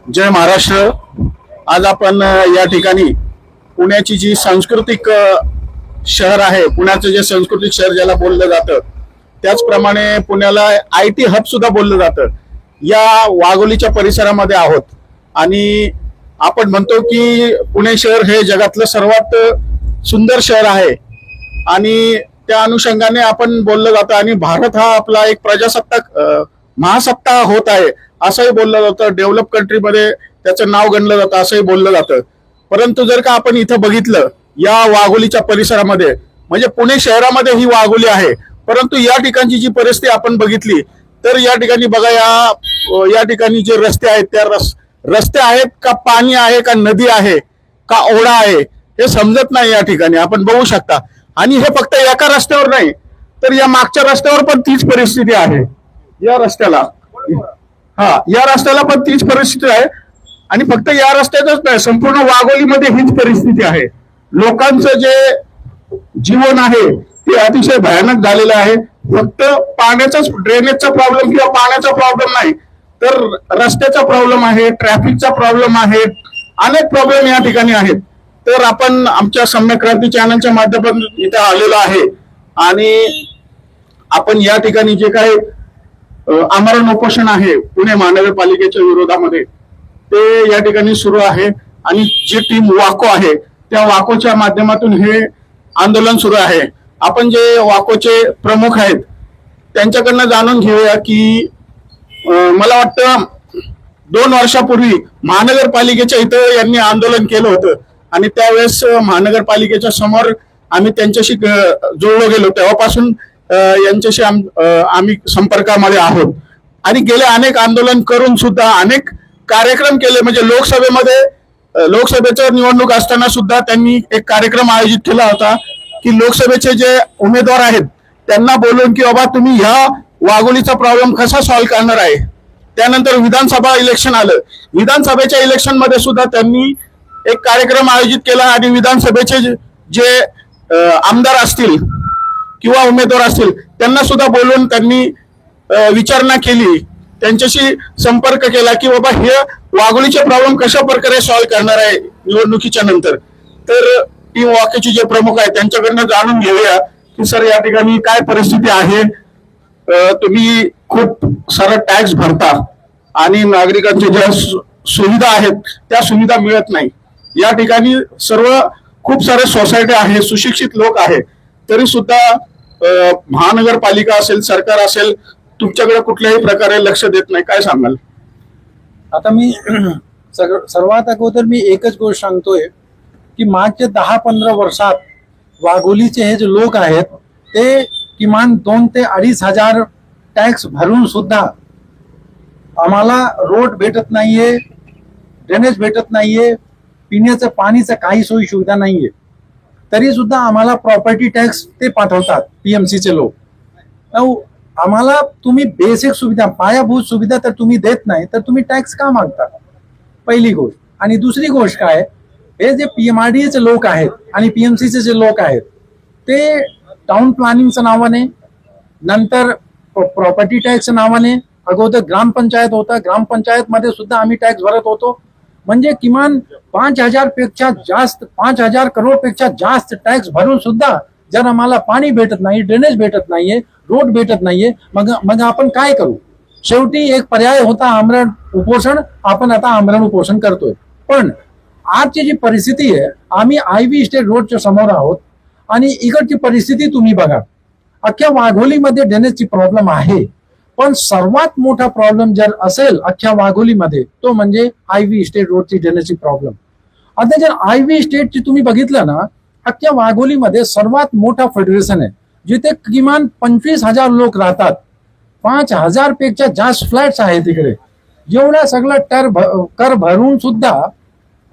जय महाराष्ट्र. आज आपण या ठिकाणी पुण्याची जी सांस्कृतिक शहर आहे, पुण्याचं जे सांस्कृतिक शहर ज्याला बोललं जातं, त्याचप्रमाणे पुण्याला IT हब सुद्धा बोललं जातं, या वाघोलीच्या परिसरामध्ये आहोत. आणि आपण म्हणतो की पुणे शहर हे जगातलं सर्वात सुंदर शहर आहे आणि त्या अनुषंगाने आपण बोललं जातं. आणि भारत हा आपला एक प्रजासत्ताक महासत्ता होत आहे असंही बोललं जातं. डेव्हलप कंट्रीमध्ये त्याचं नाव गणलं जातं असंही बोललं जातं. परंतु जर का आपण इथं बघितलं या वाघोलीच्या परिसरामध्ये, म्हणजे पुणे शहरामध्ये ही वाघोली आहे, परंतु या ठिकाणची जी परिस्थिती आपण बघितली तर या ठिकाणी बघा, या ठिकाणी जे रस्ते आहेत त्या रस्ते आहेत का पाणी आहे का नदी आहे का ओढा आहे हे समजत नाही या ठिकाणी आपण बघू शकता. आणि हे फक्त एका रस्त्यावर नाही तर या मागच्या रस्त्यावर पण तीच परिस्थिती आहे. या रस्त्याला या रस्त्याला पण तीच परिस्थिती आहे. आणि फक्त या रस्त्यातच नाही, संपूर्ण वाघोलीमध्ये हीच परिस्थिती आहे. लोकांचं जे जीवन आहे ते अतिशय भयानक झालेलं आहे. फक्त पाण्याचाच, ड्रेनेजचा प्रॉब्लेम किंवा पाण्याचा प्रॉब्लेम नाही तर रस्त्याचा प्रॉब्लेम आहे, ट्रॅफिकचा प्रॉब्लेम आहे, अनेक प्रॉब्लेम या ठिकाणी आहेत. तर आपण आमच्या सम्यक क्रांती चॅनलच्या माध्यमातून इथे आलेलो आहे आणि आपण या ठिकाणी जे काही आमरण उपोषण आहे पुणे महानगरपालिकेच्या विरोधामध्ये ते या ठिकाणी सुरू आहे. आणि जी टीम वाको आहे त्या वाकोच्या माध्यमातून हे आंदोलन सुरू आहे. आपण जे वाकोचे प्रमुख आहेत त्यांच्याकडनं जाणून घेऊया की मला वाटतं 2 वर्षापूर्वी महानगरपालिकेच्या इथं यांनी आंदोलन केलं होतं आणि त्यावेळेस महानगरपालिकेच्या समोर आम्ही त्यांच्याशी जोडलो गेलो. तेव्हापासून यांच्याशी आम्ही संपर्कामध्ये आहोत आणि गेले अनेक आंदोलन करून सुद्धा अनेक कार्यक्रम केले. म्हणजे लोकसभेचं निवडणूक असताना सुद्धा त्यांनी एक कार्यक्रम आयोजित केला होता की लोकसभेचे जे उमेदवार आहेत त्यांना बोलून की बाबा तुम्ही ह्या वाघोलीचा प्रॉब्लेम कसा सॉल्व्ह करणार आहे. त्यानंतर विधानसभा इलेक्शन आलं. विधानसभेच्या इलेक्शन मध्ये सुद्धा त्यांनी एक कार्यक्रम आयोजित केला आणि विधानसभेचे जे आमदार असतील किंवा उमेदवार असतील त्यांना सुद्धा बोलून त्यांनी विचारणा केली, त्यांच्याशी संपर्क केला की बाबा हे वाघोलीचे प्रॉब्लेम कशा प्रकारे सॉल्व्ह करणार आहे निवडणुकीच्या नंतर. तर टीम वाकोचे जे प्रमुख आहेत त्यांच्याकडनं जाणून घेऊया की सर या ठिकाणी काय परिस्थिती आहे. तुम्ही खूप सारा टॅक्स भरता आणि नागरिकांच्या ज्या सुविधा आहेत त्या सुविधा मिळत नाही. या ठिकाणी खूप सारे सोसायटी आहे, सुशिक्षित लोक आहेत, तरी सुद्धा महानगरपालिका असेल, सरकार असेल, तुमच्याकडे कुठल्याही प्रकारे लक्ष देत नाही. काय सांगाल? आता मी सर्वात अगोदर मी एकच गोष्ट सांगतोय की मागच्या 10-15 वर्षात वाघोलीचे हे जे लोक आहेत ते किमान 2,000 ते 2,500 टॅक्स भरून सुद्धा आम्हाला रोड भेटत नाहीये, ड्रेनेज भेटत नाहीये, पिण्याचं पाणीचं काही सोयी सुविधा नाहीये. तरी सुद्धा आम्हाला प्रॉपर्टी टॅक्स ते पाठवतात PMC चे लोक. आम्हाला तुम्ही बेसिक सुविधा, पायाभूत सुविधा तर तुम्ही देत नाही तर तुम्ही टॅक्स का मागता? पहिली गोष्ट. आणि दुसरी गोष्ट काय, हे जे PMRDA चे लोक आहेत आणि PMC चे जे लोक आहेत ते टाउन प्लॅनिंगच्या नावाने, नंतर प्रॉपर्टी टॅक्सच्या नावाने, अगोदर ग्रामपंचायत होता, ग्रामपंचायत मध्ये सुद्धा आम्ही टॅक्स भरत होतो. म्हणजे किमान 5,000 करोडपेक्षा जास्त टॅक्स भरून सुद्धा जर आम्हाला पाणी भेटत नाही, ड्रेनेज भेटत नाहीये, रोड भेटत नाहीये, मग आपण काय करू? शेवटी एक पर्याय होता आमरण उपोषण. आपण आता आमरण उपोषण करतोय. पण आजची जी परिस्थिती आहे, आम्ही IV इस्टेट रोडच्या समोर आहोत आणि इकडची परिस्थिती तुम्ही बघा. अख्ख्या वाघोलीमध्ये ड्रेनेजची प्रॉब्लेम आहे, पण सर्वात मोठा प्रॉब्लेम जर असेल अख्ख्या वाघोलीमध्ये तो म्हणजे IV इस्टेट रोडची ड्रेनेजची प्रॉब्लेम. आता जर IV इस्टेटची तुम्ही बघितलं ना, अख्ख्या वाघोलीमध्ये सर्वात मोठा फेडरेशन आहे जिथे किमान 25,000 लोक राहतात. 5,000 पेक्षा जास्त फ्लॅट्स आहेत तिकडे. एवढा सगळं कर भरून सुद्धा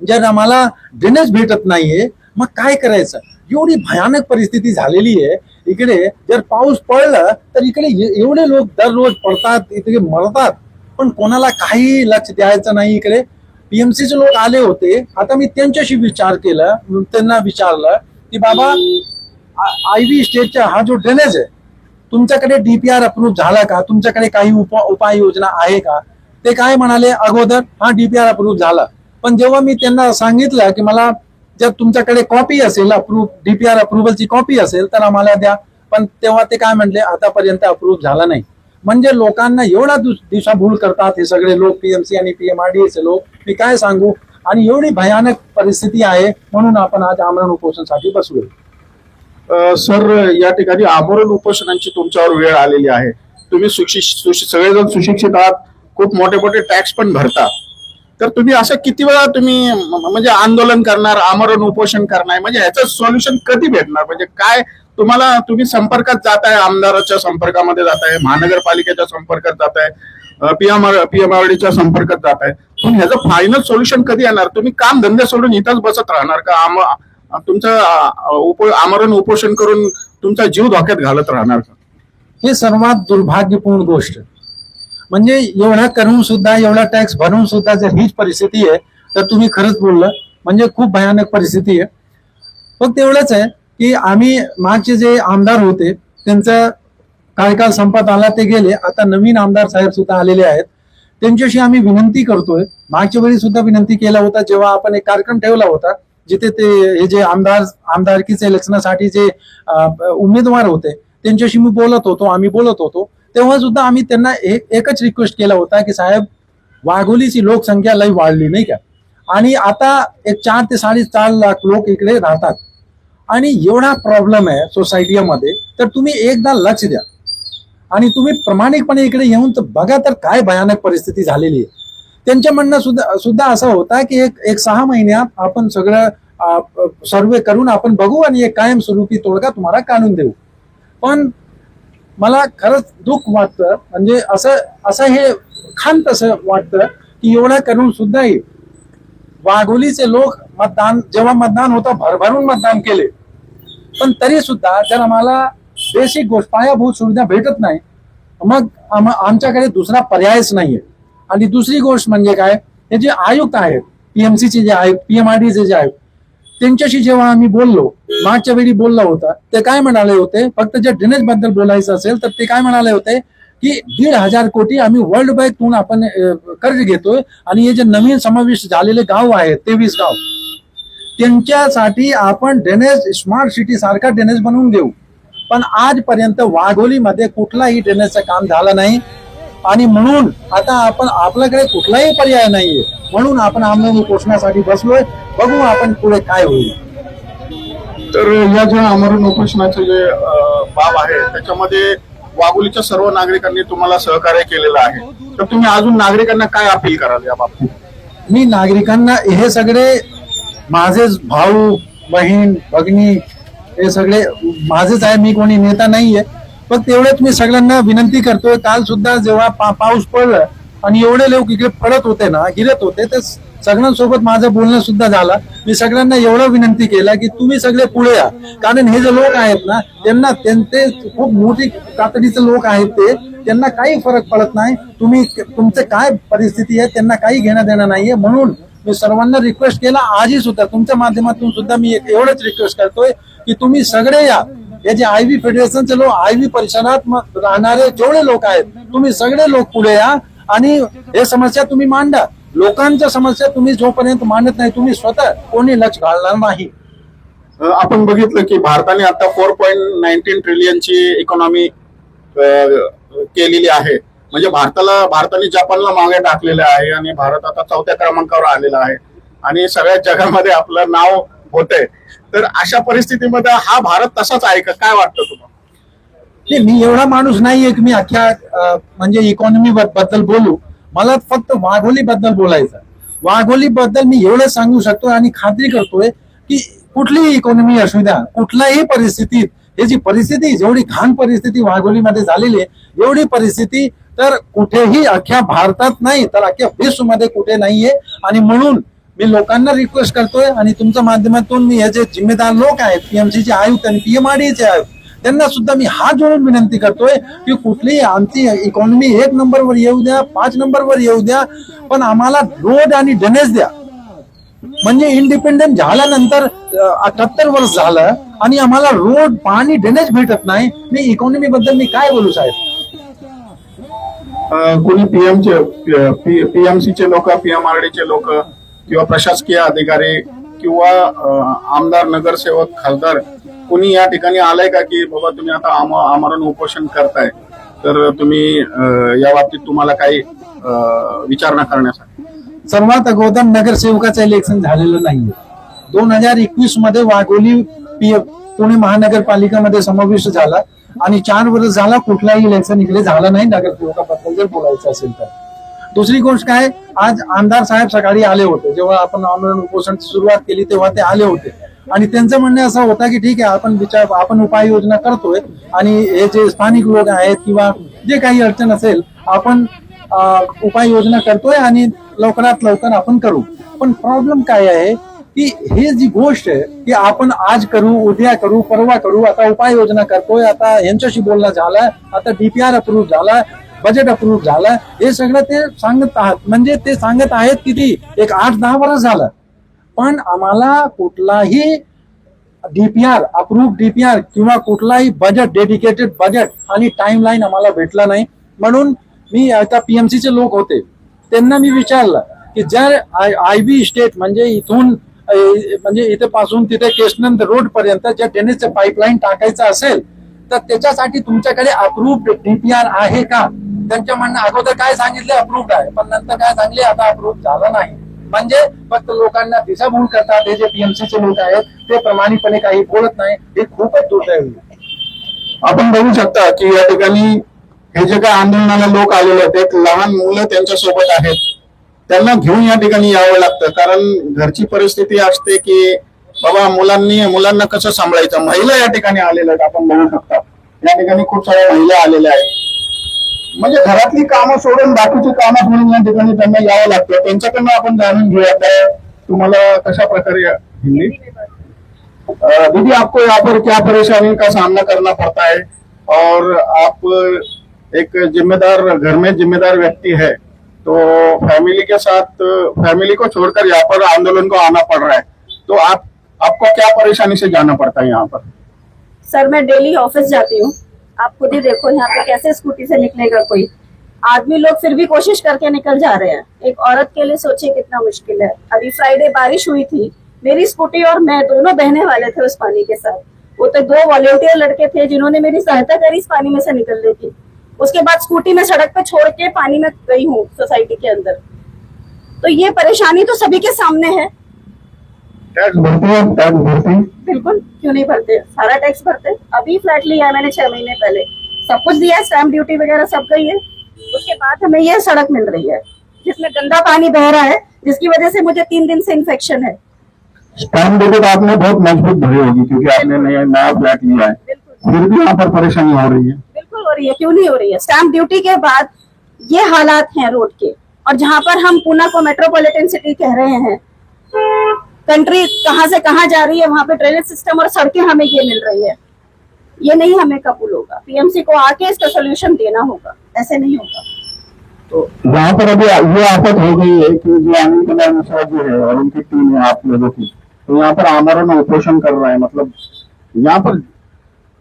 जर आम्हाला ड्रेनेज भेटत नाहीये मग काय करायचं? एवढी भयानक परिस्थिती झालेली आहे इकडे. जर पाऊस पडला तर इकडे एवढे लोक दररोज पडतात, इथे मरतात, पण कोणाला काही लक्ष द्यायचं नाही. इकडे PMC चे लोक आले होते. आता मी त्यांच्याशी विचार केला, त्यांना विचारलं की बाबा IV इस्टेटचा हा जो ड्रेनेज आहे तुमच्याकडे DPR अप्रूव्ह झाला का? तुमच्याकडे काही उपाययोजना आहे का? ते काय म्हणाले अगोदर, हा डीपीआर अप्रूव्ह झाला. पण जेव्हा मी त्यांना सांगितलं की मला जर तुमच्याकडे कॉपी असेल, डीपीआर अप्रुव्हलची कॉपी असेल तर आम्हाला द्या, पण तेव्हा ते काय म्हणले आतापर्यंत अप्रूव्ह झाला नाही. म्हणजे लोकांना एवढा दिशाभूल करतात हे सगळे लोक, पीएमसी आणि पीएमआरडीएचे लोक, मी काय सांगू. आणि एवढी भयानक परिस्थिती आहे म्हणून आपण आज आमरण उपोषणासाठी बसलोय. सर, या ठिकाणी आमरण उपोषणांची तुमच्यावर वेळ आलेली आहे. तुम्ही सगळेजण सुशिक्षित आहात, खूप मोठे मोठे टॅक्स पण भरता, तर तुम्ही असं किती वेळा तुम्ही म्हणजे आंदोलन करणार, आमरण उपोषण करणार, म्हणजे ह्याचं सोल्युशन कधी भेटणार? म्हणजे काय तुम्ही संपर्कात जाताय, आमदाराच्या संपर्कामध्ये जाताय, महानगरपालिकेच्या संपर्कात जाताय, पीएमआरडीच्या संपर्कात जाताय, पण ह्याचं फायनल सोल्युशन कधी येणार? तुम्ही काम धंदे सोडून इथंच बसत राहणार का? तुमचं आमरण उपोषण करून तुमचा जीव धोक्यात घालत राहणार का? हे सर्वात दुर्भाग्यपूर्ण गोष्ट. म्हणजे एवढा करून सुद्धा, एवढा टॅक्स भरून सुद्धा जर हीच परिस्थिती आहे तर तुम्ही खरंच बोललं, म्हणजे खूप भयानक परिस्थिती आहे. फक्त एवढंच आहे की आम्ही मागचे जे आमदार होते त्यांचा कार्यकाल संपत आला, ते गेले. आता नवीन आमदार साहेब सुद्धा आलेले आहेत. त्यांच्याशी आम्ही विनंती करतोय, मागच्या वेळी सुद्धा विनंती केला होता जेव्हा आपण एक कार्यक्रम ठेवला होता जिथे ते हे जे आमदारकीचे इलेक्शनासाठी जे उमेदवार होते त्यांच्याशी मी आम्ही बोलत होतो, तेव्हा सुद्धा आम्ही त्यांना एकच रिक्वेस्ट केला होता की साहेब, वाघोलीची लोकसंख्या लई वाढली नाही का, आणि आता एक 4 ते 4.5 लाख लोक इकडे राहतात आणि एवढा प्रॉब्लेम आहे सोसायटीमध्ये, तर तुम्ही एकदा लक्ष द्या आणि तुम्ही प्रामाणिकपणे इकडे येऊन तर बघा तर काय भयानक परिस्थिती झालेली आहे. त्यांच्या म्हणणं सुद्धा असा होता की एक 6 महिन्यात आपण सगळं सर्वे करून आपण बघू आणि एक कायमस्वरूपी तोडगा तुम्हाला काढून देऊ. पण मला खरंच दुःख वाटतं, म्हणजे असं हे खांत असं वाटतं की एवढं करून सुद्धाही वाघोलीचे लोक जेव्हा मतदान होतं भरभरून मतदान केले, पण तरी सुद्धा जर आम्हाला बेसिक गोष्ट, पायाभूत सुविधा भेटत नाही, मग आमच्याकडे दुसरा पर्यायच नाहीये. आणि दुसरी गोष्ट म्हणजे काय, हे जे आयुक्त आहेत, पीएमसीचे जे आयुक्त, पीएमआरडीचे जे आयुक्त, त्यांच्याशी जेव्हा आम्ही बोललो, मागच्या वेळी बोलला होता, ते काय म्हणाले होते, फक्त जर ड्रेनेज बद्दल बोलायचं असेल तर ते काय म्हणाले होते की 1,500 कोटी आम्ही वर्ल्ड बँकतून आपण कर्ज घेतोय आणि हे जे नवीन समावेश झालेले गाव आहेत 23 गाव, त्यांच्यासाठी आपण ड्रेनेज, स्मार्ट सिटी सारखा ड्रेनेज बनवून देऊ. पण आजपर्यंत वाघोलीमध्ये कुठलाही ड्रेनेजचं काम झालं नाही आणि म्हणून आता आपण आपल्याकडे कुठलाही पर्याय नाहीये, म्हणून आपण आमरण उपोषणासाठी बसलोय. बघू आपण पुढे काय होईल. तर या ज्या आमरण उपोषणाचे जे बाब आहे त्याच्यामध्ये वाघोलीच्या सर्व नागरिकांनी तुम्हाला सहकार्य केलेलं आहे, तर तुम्ही अजून नागरिकांना काय अपील कराल या बाबतीत? मी नागरिकांना, हे सगळे माझेच भाऊ बहीण भगिनी, हे सगळे माझेच आहे, मी कोणी नेता नाहीये. फक्त एवढेच मी सगळ्यांना विनंती करतोय, काल सुद्धा जेव्हा पाऊस पडला आणि एवढे लोक इकडे पडत होते ना, गिरत होते, तर सगळ्यांसोबत माझं बोलणं सुद्धा झालं. मी सगळ्यांना एवढं विनंती केला की तुम्ही सगळे पुढे या, कारण हे जे लोक आहेत ना त्यांचे खूप मोठी तातडीचे लोक आहेत, त्यांना काही फरक पडत नाही. तुमचे काय परिस्थिती आहे त्यांना काही घेणं देणं नाहीये. म्हणून मी सर्वांना रिक्वेस्ट केला, आजही सुद्धा तुमच्या माध्यमातून सुद्धा मी एवढंच रिक्वेस्ट करतोय की तुम्ही सगळे या. हे जे आयव्ही फेडरेशनचे लोक, आयव्ही परिसरात राहणारे जेवढे लोक आहेत, तुम्ही सगळे लोक पुढे या आणि हे समस्या तुम्ही मांडा. लोकांच्या समस्या तुम्ही जोपर्यंत मांडत नाही, तुम्ही स्वतः कोणी लक्ष घालणार नाही. आपण बघितलं की भारताने आता 4.19 ट्रिलियनची इकॉनॉमी केलेली आहे, म्हणजे भारताने जपानला मागे टाकलेलं आहे आणि भारत आता 4थ्या क्रमांकावर आलेला आहे आणि सगळ्या जगामध्ये आपलं नाव होतंय. तर अशा परिस्थितीमध्ये हा भारत तसाच आहे का, काय वाटतं तुम्हाला? मी एवढा माणूस नाहीये की मी अख्ख्या म्हणजे इकॉनॉमी बद्दल बोलू. मला फक्त वाघोली बद्दल बोलायचं. वाघोली बद्दल मी एवढं सांगू शकतो आणि खात्री करतोय की कुठलीही इकॉनॉमी असू द्या, कुठल्याही परिस्थितीत, हे जी परिस्थिती, जेवढी घाण परिस्थिती वाघोलीमध्ये झालेली आहे, एवढी परिस्थिती तर कुठेही अख्ख्या भारतात नाही तर अख्ख्या विश्वमध्ये कुठे नाहीये. आणि म्हणून मी लोकांना रिक्वेस्ट करतोय आणि तुमच्या माध्यमातून मी हे जे जिम्मेदार लोक आहेत, पीएमसीचे आयुक्त आणि पीएमआरडीचे आयुक्त, त्यांना सुद्धा मी हात जोडून विनंती करतोय की कुठलीही आमची इकॉनॉमी 1 नंबरवर येऊ द्या, 5 नंबरवर येऊ द्या, पण आम्हाला रोड आणि ड्रेनेज द्या. म्हणजे इंडिपेंडंट झाल्यानंतर 78 वर्ष झालं आणि आम्हाला रोड, पाणी, ड्रेनेज भेटत नाही. मी इकॉनॉमी बद्दल मी काय बोलू साहेब? कोणी पीएमसीचे लोक, पीएमआरडीचे लोक किंवा प्रशासकीय अधिकारी किंवा आमदार, नगरसेवक, खासदार कोणी या ठिकाणी आलंय का की बाबा तुम्ही आता आमरण उपोषण करताय तर तुम्ही या बाबतीत तुम्हाला काही विचारणा करण्यासाठी? सर्वात अगोदर नगरसेवकाचं इलेक्शन झालेलं नाहीये. 2021 मध्ये वाघोली पुणे महानगरपालिकेमध्ये समाविष्ट झाला आणि 4 वर्ष झाला कुठलाही इलेक्शन इकडे झालं नाही नगरसेवकाबद्दल जर बोलायचं असेल तर. दुसरी गोष्ट काय, आज आमदार साहेब सकाळी आले होते, जेव्हा आपण आमरण उपोषणाची सुरुवात केली तेव्हा ते आले होते आणि त्यांचं म्हणणं असं होतं की ठीक आहे आपण उपाययोजना करतोय आणि हे जे स्थानिक लोक आहेत किंवा जे काही अडचण असेल आपण उपाययोजना करतोय आणि लवकरात लवकर आपण करू. पण प्रॉब्लेम काय आहे की हे जी गोष्ट आहे की आपण आज करू, उद्या करू, परवा करू, आता उपाययोजना करतोय, आता यांच्याशी बोलणं झालं, आता डीपीआर अप्रूव्ह झाला, बजेट अप्रूव्ह झालं, हे सगळं ते सांगत आहात. म्हणजे ते सांगत आहेत किती, एक 8-10 वर्ष झालं, पण आम्हाला कुठलाही डीपीआर, अप्रूव्ह डीपीआर किंवा कुठलाही बजेट, डेडिकेटेड बजेट आणि टाइमलाईन आम्हाला भेटला नाही. म्हणून मी आता पीएमसीचे लोक होते त्यांना मी विचारलं की जर आयबी स्टेट म्हणजे इथून म्हणजे इथे पासून तिथे केशनंद रोड पर्यंत ज्या ड्रेनेजचं पाईपलाईन टाकायचं असेल तर त्याच्यासाठी तुमच्याकडे अप्रूव्ड डीपीआर आहे का? त्यांच्या म्हणणं अगोदर काय सांगितले अप्रूव्ड आहे, पण नंतर काय सांगले आता अप्रूव्ह झालं नाही. म्हणजे फक्त लोकांना दिशाभूल करतात. हे जे पीएमसीचे लोक आहेत ते प्रामाणिकपणे काही बोलत नाही, हे खूपच दुर्दैवी. आपण बघू शकता की या ठिकाणी हे जे काही आंदोलनाला लोक आलेले आहेत, एक लहान मुलं त्यांच्या सोबत आहेत, त्यांना घेऊन या ठिकाणी यावं लागतं. कारण घरची परिस्थिती असते की बाबा मुलांना कसं सांभाळायचं. महिला या ठिकाणी आलेल्या आहेत, आपण बघू शकता या ठिकाणी खूप साऱ्या महिला आलेल्या आहेत. म्हणजे घरातली कामं सोडून बाकीची कामं सोडून या ठिकाणी त्यांना यावं लागतं. त्यांच्याकडनं आपण जाणून घेऊया तुम्हाला कशा प्रकारे हिंदी दीदी आपको यहाँ पर क्या परेशानी का सामना करना पड़ता है और आप एक जिम्मेदार घर में जिम्मेदार व्यक्ति है तो फैमिली के साथ फैमिली को छोड़कर यहाँ पर आंदोलन को आना पड़ रहा है, तो आपको क्या परेशानी से जाना पड़ता है यहाँ पर? सर मैं डेली ऑफिस जाती हूँ, आप खुद ही देखो यहाँ पे कैसे स्कूटी से निकलेगा कोई आदमी. लोग फिर भी कोशिश करके निकल जा रहे हैं. एक औरत के लिए सोचिए कितना मुश्किल है. अभी फ्राइडे बारिश हुई थी, मेरी स्कूटी और मैं दोनों बहने वाले थे उस पानी के साथ. वो तो 2 वॉलेंटियर लड़के थे जिन्होंने मेरी सहायता करी इस पानी में से निकलने की. उसके बाद स्कूटी में सड़क पे छोड़ के पानी में गई हूँ सोसाइटी के अंदर. तो ये परेशानी तो सभी के सामने है. टैक्स भरते हैं? टैक्स भरते हैं? बिल्कुल, क्यों नहीं भरते, सारा टैक्स भरते. अभी फ्लैट लिया है मैंने 6 महीने पहले, सब कुछ दिया है, स्टैम्प ड्यूटी वगैरह सब गई है. उसके बाद हमें ये सड़क मिल रही है जिसमें गंदा पानी बह रहा है, जिसकी वजह से मुझे 3 दिन से इन्फेक्शन है. स्टैम्प ड्यूटी तो आपने बहुत मजबूत भरी होगी क्योंकि आपने नया फ्लैट लिया है, फिर भी यहाँ पर परेशानी हो रही है. बिल्कुल हो रही है, क्यों नहीं हो रही है. स्टैम्प ड्यूटी के बाद ये हालात हैं रोड के. और जहाँ पर हम पुणे को मेट्रोपॉलिटन सिटी कह रहे हैं, कंट्री कहाँ से कहाँ जा रही है, वहाँ पे ड्रेनेज सिस्टम और सड़कें हमें ये मिल रही है. ये नहीं हमें कबूल होगा. पीएमसी को आके इसका सोल्यूशन देना होगा, ऐसे नहीं होगा. तो यहाँ पर अभी ये आफत हो गई है कि जो अनिल कुमार मिश्रा जी है और उनकी टीम है आप लोगों की, तो यहाँ पर आमरण उपोषण कर रहा है, मतलब यहाँ पर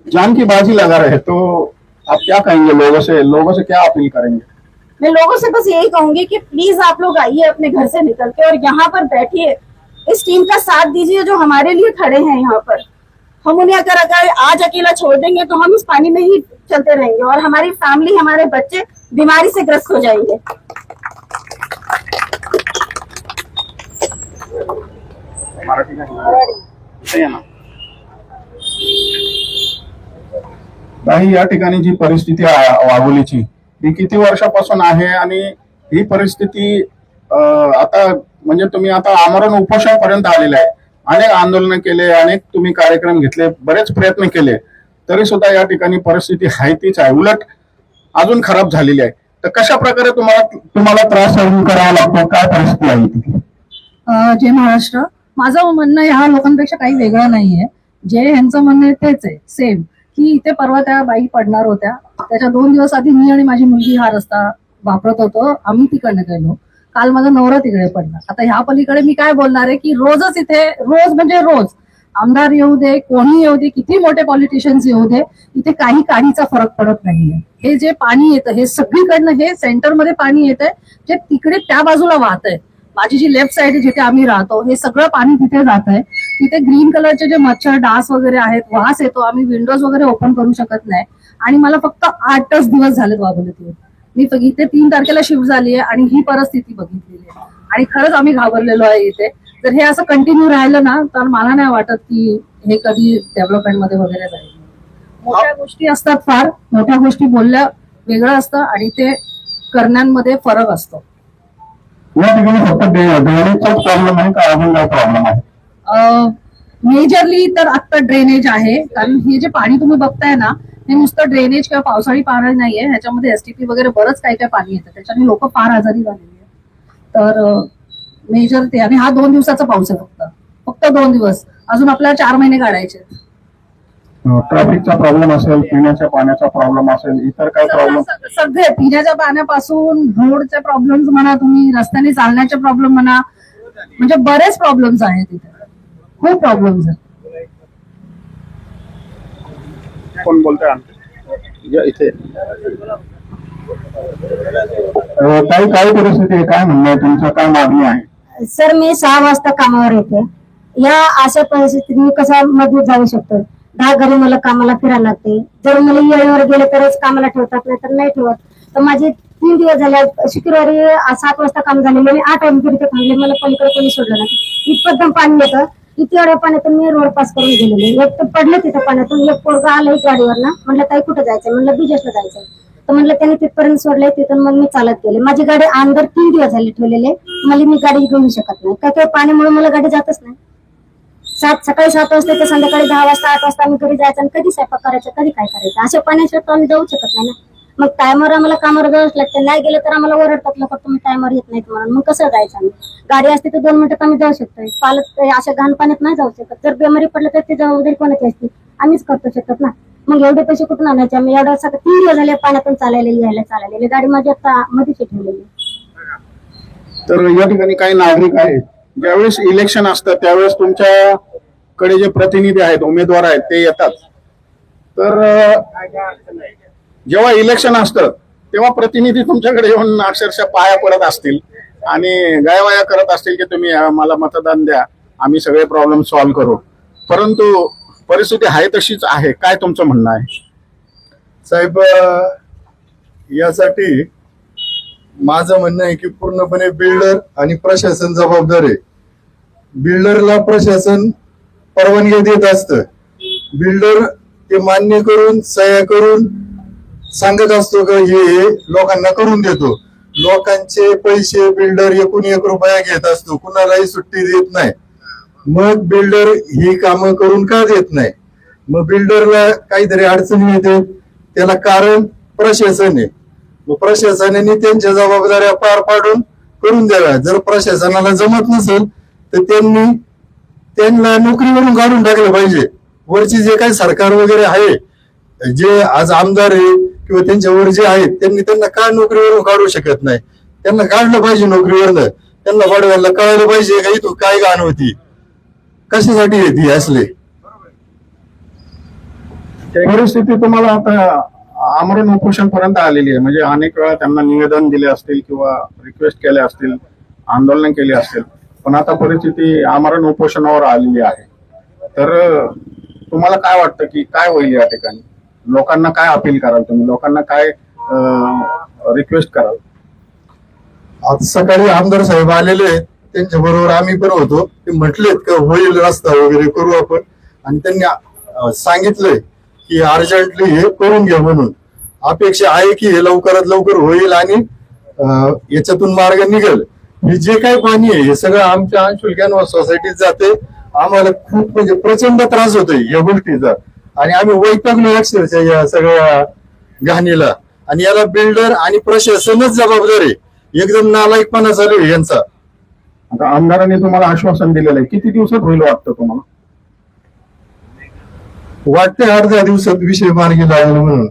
जान की बाजी लगा रहे हैं. तो आप क्या कहेंगे लोगों से क्या अपील करेंगे? मैं लोगों से बस यही कहूंगी कि प्लीज आप लोग आइए अपने घर से निकल के और यहाँ पर बैठिए, इस टीम का साथ दीजिए जो हमारे लिए खड़े हैं यहाँ पर. हम उन्हें अगर आज अकेला छोड़ देंगे तो हम इस पानी में ही चलते रहेंगे और हमारी फैमिली, हमारे बच्चे बीमारी से ग्रस्त हो जाएंगे. नाही, या ठिकाणी जी परिस्थिती आहे वाघोलीची ही किती वर्षापासून आहे आणि ही परिस्थिती आता म्हणजे तुम्ही आता आमरण उपोषण पर्यंत आलेले आहे. अनेक आंदोलन केले, अनेक तुम्ही कार्यक्रम घेतले, बरेच प्रयत्न केले, तरी सुद्धा या ठिकाणी परिस्थिती आहे तीच आहे, उलट अजून खराब झालेली आहे. तर कशा प्रकारे तुम्हाला त्रास सहन करावा लागतो, काय परिस्थिती आहे तिथे? जय महाराष्ट्र. माझं म्हणणं ह्या लोकांपेक्षा काही वेगळं नाहीये. जे ह्यांचं म्हणणं आहे तेच आहे, सेम. की इथे परवा त्या बाई पडणार होत्या, त्याच्या 2 दिवस आधी मी आणि माझी मुलगी हा रस्ता वापरत होतो, आम्ही तिकडनं गेलो. काल माझा नवरा तिकडे पडला. आता ह्या पलीकडे मी काय बोलणार आहे की रोजच इथे, रोज म्हणजे रोज आमदार येऊ दे, कोणी येऊ दे, किती मोठे पॉलिटिशियन्स येऊ दे, इथे काही काहीचा फरक पडत नाहीये. हे जे पाणी येतं हे सगळीकडनं, हे सेंटरमध्ये पाणी येतंय, जे तिकडे त्या बाजूला वाहत आहे. माझी जी लेफ्ट साईड आहे जिथे आम्ही राहतो, हे सगळं पाणी तिथे जात आहे. तिथे ग्रीन कलरचे जे मच्छर डास वगैरे आहेत, वास येतो, आम्ही विंडोज वगैरे ओपन करू शकत नाही. आणि मला फक्त 8च दिवस झालेत वाघोलीत. मी इथे 3 तारखेला शिफ्ट झाली आहे आणि ही परिस्थिती बघितलेली आहे. आणि खरंच आम्ही घाबरलेलो आहे इथे. जर हे असं कंटिन्यू राहिलं ना तर मला नाही वाटत की हे कधी डेव्हलपमेंट मध्ये वगैरे जाईल. मोठ्या गोष्टी असतात, फार मोठ्या गोष्टी बोलल्या वेगळं असतं आणि ते करण्यांमध्ये फरक असतो. या ठिकाणी फक्त ड्रेनेजचाच प्रॉब्लेम आहे का अजून काय प्रॉब्लेम आहे? मेजरली तर आता ड्रेनेज आहे, कारण हे जे पाणी तुम्ही बघताय ना हे नुसतं ड्रेनेज किंवा पावसाळी पाणी नाहीये, ह्याच्यामध्ये एसटीपी वगैरे बरंच काय काय पाणी येतं, त्याच्याने लोक फार आजारी झालेली आहे. तर मेजर ते, आणि हा 2 दिवसाचा पाऊस आहे, फक्त 2 दिवस, अजून आपल्याला 4 महिने काढायचे. ट्रॅफिकचा प्रॉब्लेम असेल, पिण्याच्या पाण्याचा प्रॉब्लेम असेल, इतर काय प्रॉब्लेम? सगळे पिण्याच्या पाण्यापासून रोडचे प्रॉब्लेम्स म्हणा, तुम्ही रस्त्याने चालण्याचे प्रॉब्लेम म्हणा, म्हणजे बरेच प्रॉब्लेम्स आहेत तिथे, खूप प्रॉब्लेम्स आहेत. कोण बोलतोय इथे? काय परिस्थिती आहे, काय म्हणणं आहे तुमचं, काय मागणी आहे? सर, मी 6 वाजता कामावर येते. या अशा परिस्थितीत मी कसा मजबूत जाऊ शकतो? 10 घरी मला कामाला फिरायला लागते. जर मला वेळेवर गेले तरच कामाला ठेवतात, नाही तर नाही ठेवत. तर माझे 3 दिवस झाले, शुक्रवारी 7 वाजता काम झाले, मी 8 वाजता थांबले, मला पलीकडे कोणी सोडलं नाही. इतकं पाणी येतं, इतक्या एवढ्या पाण्यातून मी रोड पास करून गेलेले. एक तर पडले तिथं पाण्यातून, एक पोरगा आलं गाडीवर ना, म्हटलं ताई कुठं जायचं, म्हणलं बिजेसला जायचं. तर म्हटलं त्यांनी तिथपर्यंत सोडलंय, तिथून मग मी चालत गेले. माझी गाडी अंदर 3 दिवस झाले ठेवलेले, मला मी गाडी घेऊ शकत नाही, काय पाण्यामुळे मला गाडी जातच नाही. सकाळी 7 वाजता तर संध्याकाळी 10 वाजता 8 वाजता आम्ही घरी जायचं, आणि कधी स्वयंपाक करायचं, कधी काय करायचं, अशा पाण्याशिवाय आम्ही जाऊ शकत नाही ना. मग टायमर आम्हाला कामावर जावंच लागतं, नाही गेलं तर आम्हाला ओरडतात लोक, तुम्ही टायमर येत नाहीत म्हणून. मग कसं जायचं आम्ही? गाडी असते तर 2 मिनिटात आम्ही जाऊ शकतो, पालक अशा घाण पाण्यात नाही जाऊ शकत. जर बेमारी पडलं तर ते जबाबदारी कोणाची असते? आम्हीच करतो शकत ना. मग एवढे पैसे कुठून आणायचे आम्ही? एवढा 3 दिवस झाले पाण्यातून चालायला गाडी माझी आता मध्येच ठेवलेली. तर या ठिकाणी काही नागरिक आहेत, ज्यावेळेस इलेक्शन असतं त्यावेळेस तुमच्याकडे जे प्रतिनिधी आहेत, उमेदवार आहेत, ते येतात. तर जेव्हा इलेक्शन असतं तेव्हा प्रतिनिधी तुमच्याकडे येऊन अक्षरशः पाया पडत असतील आणि गायवाया करत असतील की तुम्ही मला मतदान द्या, आम्ही सगळे प्रॉब्लेम सॉल्व्ह करू. परंतु परिस्थिती आहे तशीच आहे. काय तुमचं म्हणणं आहे साहेब? यासाठी माझं म्हणणं आहे की पूर्णपणे बिल्डर आणि प्रशासन जबाबदार आहे. बिल्डरला प्रशासन परवानगी देत असतं, बिल्डर ते मान्य करून सह्या करून सांगत असतो की हे लोकांना करून देतो. लोकांचे पैसे बिल्डर 1 रुपया घेत असतो, कुणालाही सुट्टी देत नाही. मग बिल्डर ही कामं करून का देत नाही? मग बिल्डरला काहीतरी अडचणी येते, त्याला कारण प्रशासन आहे. मग प्रशासनाने त्यांच्या जबाबदाऱ्या पार पाडून करून द्याव्या. जर प्रशासनाला जमत नसेल तर त्यांना नोकरीवरून काढून टाकलं पाहिजे. वरची जे काही सरकार वगैरे आहे, जे आज आमदार आहे किंवा त्यांच्यावर जे आहेत, त्यांना का नोकरीवरून काढू शकत नाही? त्यांना काढलं पाहिजे नोकरीवरनं. त्यांना वाढवायला कळायला पाहिजे का इथून काय घाण होती, कशासाठी येते असले. परिस्थिती तुम्हाला आता आमरण उपोषण पर्यंत आलेली आहे, म्हणजे अनेक वेळा त्यांना निवेदन दिले असतील किंवा रिक्वेस्ट केले असतील, आंदोलन केले असतील, पण आता परिस्थिती आमरण उपोषणावर आलेली आहे. तर तुम्हाला काय वाटतं की काय होईल या ठिकाणी? लोकांना काय अपील कराल तुम्ही? लोकांना काय रिक्वेस्ट कराल? आज सकाळी आमदार साहेब आलेले आहेत, त्यांच्या बरोबर आम्ही पण होतो. ते म्हटलेत का होईल रस्ता वगैरे करू आपण, आणि त्यांनी सांगितलंय की अर्जंटली हे करून घ्या म्हणून. अपेक्षा आहे की हे लवकरात लवकर होईल आणि याच्यातून मार्ग निघेल. हे जे काही पाणी आहे हे सगळं आमच्या अंशुल कॅनव्हास सोसायटीत जाते. आम्हाला खूप म्हणजे प्रचंड त्रास होतोय या गोष्टीचा, आणि आम्ही वैतागलो अक्षरशः या सगळ्या घाणीला. आणि याला बिल्डर आणि प्रशासनच जबाबदार आहे. एकदम नालायकपणा चालू आहे यांचा. आता आमदारांनी तुम्हाला आश्वासन दिलेलं आहे, किती दिवसात होईल वाटतं तुम्हाला? वाटते 8-10 दिवसात विषय मार्गी लागेल म्हणून.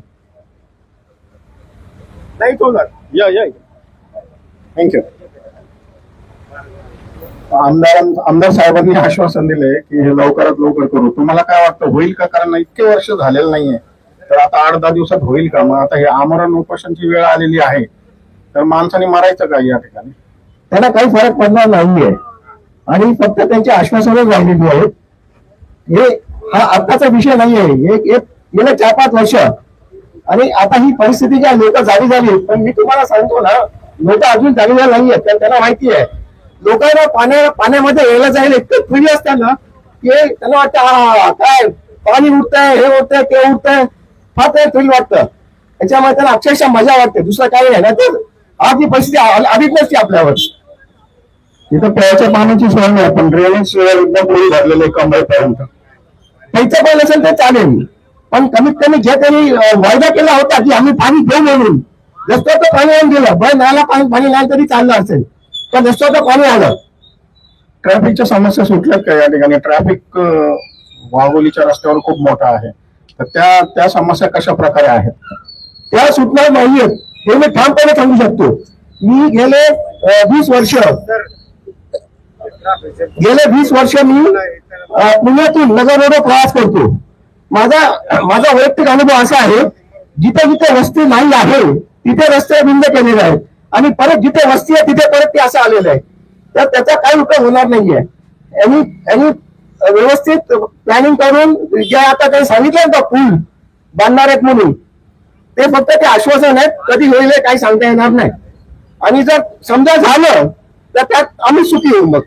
नाही तो या थँक्यू. आमदार साहेबांनी आश्वासन दिले की हे लवकरात लवकर करू. तुम्हाला काय वाटतं होईल का? कारण इतके वर्ष झालेलं नाहीये, तर आता 8-10 दिवसात होईल का? मग आता हे आमरण उपोषणची वेळ आलेली आहे, तर माणसाने मारायचं का या ठिकाणी? त्यांना काही फरक पडणार नाहीये आणि फक्त त्यांची आश्वासनं राहिलेली आहेत. हे हा आत्ताचा विषय नाहीये, गेल्या 4-5 वर्ष आणि आता ही परिस्थिती ज्या लोक जागी झाली. पण मी तुम्हाला सांगतो ना, लोक अजून जागेला नाहीये. त्यांना माहिती आहे लोकांना पाण्यामध्ये यायला जायला इतकं फ्री असतं ना की त्यांना वाटतं हा काय पाणी उडतंय, हे उडतंय, ते उडतंय, फार ते थ्रिल वाटतं. त्याच्यामुळे त्यांना अक्षरशः मजा वाटते, दुसरं काही नाही. ना तर आज ही परिस्थिती आधीच नसते आपल्यावर. इथं प्यायच्या पाण्याची सोय नाही, पण ड्रेनेज एकदम पुढे भरलेले कमरेपर्यंत. पैसे पण असेल तर चालेल, पण कमीत कमी जे त्यांनी वायदा केला होता की आम्ही पाणी घेऊ म्हणून, रस्त्याचं पाणी येऊन गेलं. बरं नाला पाणी नाही तरी चाललं असेल, पण रस्त्याचं पाणी आलं. ट्रॅफिकच्या समस्या सुटल्यात का या ठिकाणी? ट्रॅफिक वाघोलीच्या रस्त्यावर खूप मोठा आहे, तर त्या समस्या कशा प्रकारे आहेत? त्या सुटणार नाहीयेत हे मी ठामपणे सांगू शकतो. मी गेले 20 वर्ष मी पुण्यातून नगर रोड प्रवास करतो. माझा वैयक्तिक अनुभव असा आहे, जिथे जिथे वस्ती नाही आहे तिथे रस्ते रुंद केलेले आहेत आणि परत जिथे वस्ती आहे तिथे परत ते असं आलेलं आहे. तर त्याचा काही उपयोग होणार नाहीये. यांनी व्यवस्थित प्लॅनिंग करून जे आता काही सांगितलं ना पूल बांधणार आहेत म्हणून, ते फक्त ते आश्वासन आहेत. कधी होईल काही सांगता येणार नाही. आणि जर समजा झालं तर त्यात आम्ही सुखी होऊ. मग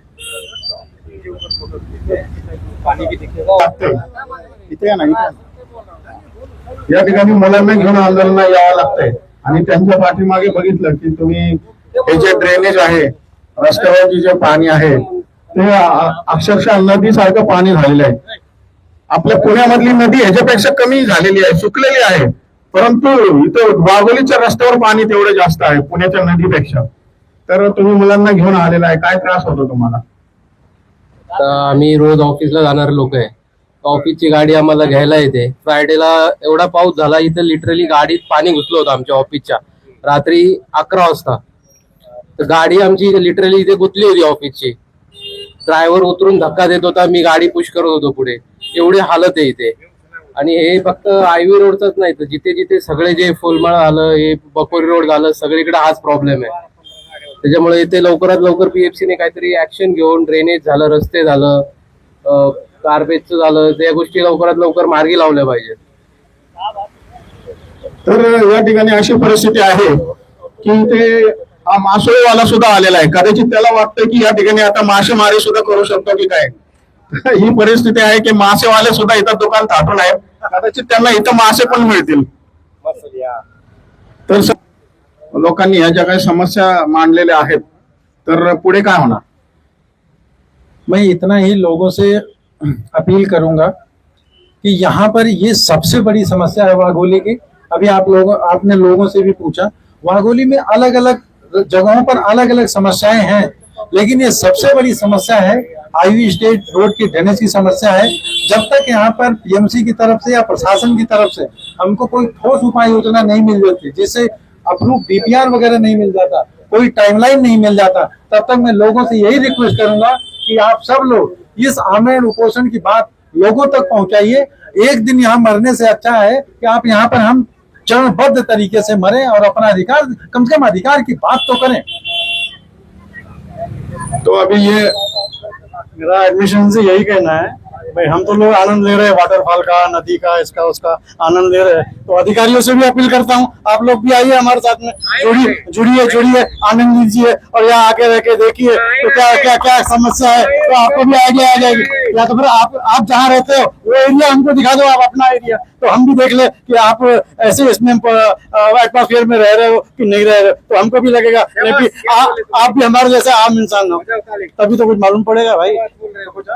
इथे या ना, इथे. या ठिकाणी मुलांना घेऊन आंदोलनाला यावं लागतंय आणि त्यांच्या पाठीमागे बघितलं की तुम्ही हे जे ड्रेनेज आहे, रस्त्यावरची जे पाणी आहे ते अक्षरशः नदीसारखं पाणी झालेलं आहे. आपल्या पुण्यामधली नदी ह्याच्यापेक्षा कमी झालेली आहे, सुकलेली आहे, परंतु इथं वाघोलीच्या रस्त्यावर पाणी तेवढं जास्त आहे पुण्याच्या नदीपेक्षा. तर तुम्ही मुलांना घेऊन आलेला आहे, काय त्रास होतो तुम्हाला? आम्ही रोज ऑफिसला जाणारे लोक आहे. ऑफिसची गाडी आम्हाला घ्यायला येते. फ्रायडेला एवढा पाऊस झाला, इथं लिटरली गाडीत पाणी घुसलं होतं आमच्या ऑफिसच्या. रात्री 11 वाजता तर गाडी आमची लिटरली इथे गुंतली होती ऑफिसची. ड्रायव्हर उतरून धक्का देत होता, मी गाडी पुश करत होतो पुढे. एवढी हालत आहे इथे. आणि हे फक्त आयव्ही रोडच नाही, तर जिथे जिथे सगळे जे फुलमाळा झालं, हे बकोरी रोड झालं, सगळीकडे हाच प्रॉब्लेम आहे. त्याच्यामुळे इथे लवकरात लवकर पीएफसीने काहीतरी ऍक्शन घेऊन ड्रेनेज झालं, रस्ते झालं, गार्बेजचं झालं, त्या गोष्टी लवकरात लवकर मार्गी लावल्या पाहिजेत. तर या ठिकाणी अशी परिस्थिती आहे की ते हा मासोळीवाला सुद्धा आलेला आहे. कदाचित त्याला वाटतं की या ठिकाणी आता मासेमारी सुद्धा करू शकतो की काय. ही परिस्थिती आहे की मासेवाले सुद्धा इथं दुकान थाटून आहेत. कदाचित त्यांना इथं मासे पण मिळतील. तर लोकांनी ह्या ज्या काही समस्या मांडलेल्या आहेत, तर पुढे काय होणार? मैं इतना ही लोगों से अपील करूंगा कि यहाँ पर ये सबसे बड़ी समस्या है वाघोली की. अभी आपने लोगों से भी पूछा, वाघोली में अलग अलग जगहों पर अलग अलग समस्याएं हैं, लेकिन ये सबसे बड़ी समस्या है आईवी स्टेट रोड की ड्रेनेज की समस्या है. जब तक यहाँ पर पीएमसी की तरफ से या प्रशासन की तरफ से हमको कोई ठोस उपाय योजना नहीं मिल जाती, जिससे अप्रूव बीपीआर वगैरह नहीं मिल जाता, कोई टाइमलाइन नहीं मिल जाता, तब तक मैं लोगों से यही रिक्वेस्ट करूंगा कि आप सब लोग इस आमरण उपोषण की बात लोगों तक पहुंचाइए. एक दिन यहाँ मरने से अच्छा है कि आप यहाँ पर हम चरणबद्ध तरीके से मरें और अपना अधिकार, कम से कम अधिकार की बात तो करें. तो अभी ये मेरा एडमिशन से यही कहना है भाई, हम तो लोग आनंद ले रहे हैं वाटरफॉल का, नदी का, इसका उसका आनंद ले रहे हैं. तो अधिकारियों से भी अपील करता हूँ, आप लोग भी आइए हमारे साथ में, जुड़िए, आनंद लीजिए और यहाँ आके रह के देखिए तो क्या समस्या है, तो आपको भी आइडिया आ जाएगी. या तो फिर आप जहाँ रहते हो वो एरिया हमको दिखा दो, आप अपना एरिया, तो हम भी देख ले कि आप ऐसे इसमें एटमॉस्फेयर में रह रहे हो कि नहीं रह रहे हो, तो हमको भी लगेगा आप भी हमारे जैसे आम इंसान हो, तभी तो कुछ मालूम पड़ेगा भाई.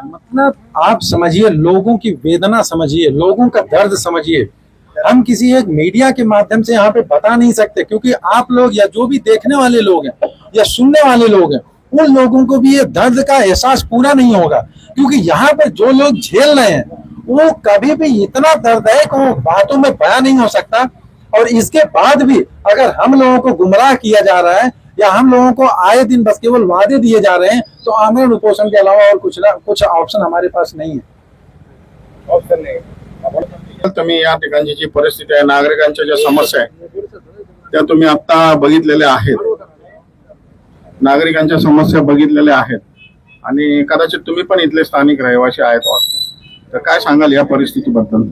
मतलब आप समझिए, लोगों की वेदना समझिए, लोगों का दर्द समझिए. हम किसी एक मीडिया के माध्यम से यहाँ पे बता नहीं सकते, क्योंकि आप लोग या जो भी देखने वाले लोग हैं या सुनने वाले लोग हैं, उन लोगों को भी ये दर्द का एहसास पूरा नहीं होगा. क्योंकि यहाँ पे जो लोग झेल रहे हैं वो कभी भी इतना दर्द है कि वो बातों में बयां नहीं हो सकता. और इसके बाद भी अगर हम लोगों को गुमराह किया जा रहा है या हम लोगों को आए दिन बस केवल वादे दिए जा रहे हैं, तो आमरण उपोषण के अलावा और कुछ ऑप्शन हमारे पास नहीं है। तुम्ही या ठिकाणची जी परिस्थिती आहे, नागरिकांच्या ज्या समस्या आहे त्या तुम्ही आता बघितलेल्या आहेत, नागरिकांच्या समस्या बघितलेल्या आहेत आणि कदाचित तुम्ही पण इथले स्थानिक रहिवासी आहेत वाटतं, तर काय सांगाल या परिस्थितीबद्दल?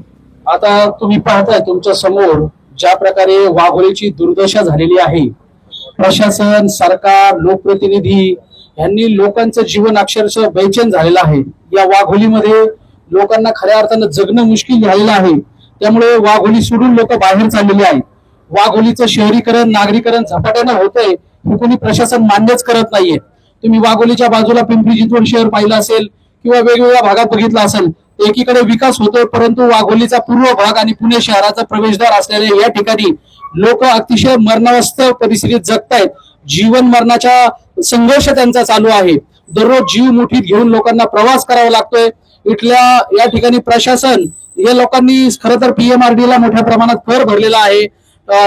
आता तुम्ही पाहताय तुमच्या समोर ज्या प्रकारे वाघोलीची दुर्दशा झालेली आहे, प्रशासन, सरकार, लोकप्रतिनिधी यांनी लोकांचं जीवन अक्षरशः बेचैन झालेलं आहे। या वाघोलीमध्ये लोकांना खऱ्या अर्थानं जगणं मुश्किल झालेलं आहे। त्यामुळे वाघोली सोडून लोक बाहेर चाललेले आहेत। वाघोलीचं शहरीकरण, नागरीकरण झपाट्यानं होतंय हे कोणी प्रशासन मान्यच करत नाहीये। तुम्ही वाघोलीच्या बाजूला पिंपरी चिंचवड शहर पाहिलं असेल किंवा वेगवेगळ्या भागात बघितलं असेल, एकीकडे विकास होतोय परंतु वाघोलीचा पूर्व भाग आणि पुणे शहराचा प्रवेशद्वार असलेल्या या ठिकाणी लोक अतिशय मरणावस्थ परिस्थितीत जगतायत। जीवन मरणाच्या संघर्ष त्यांचा चालू आहे। दररोज जीव मुठीत घेऊन लोकांना प्रवास करावा लागतोय। इथल्या या ठिकाणी प्रशासन या लोकांनी खरं तर PMRD ला मोठ्या प्रमाणात कर भरलेला आहे,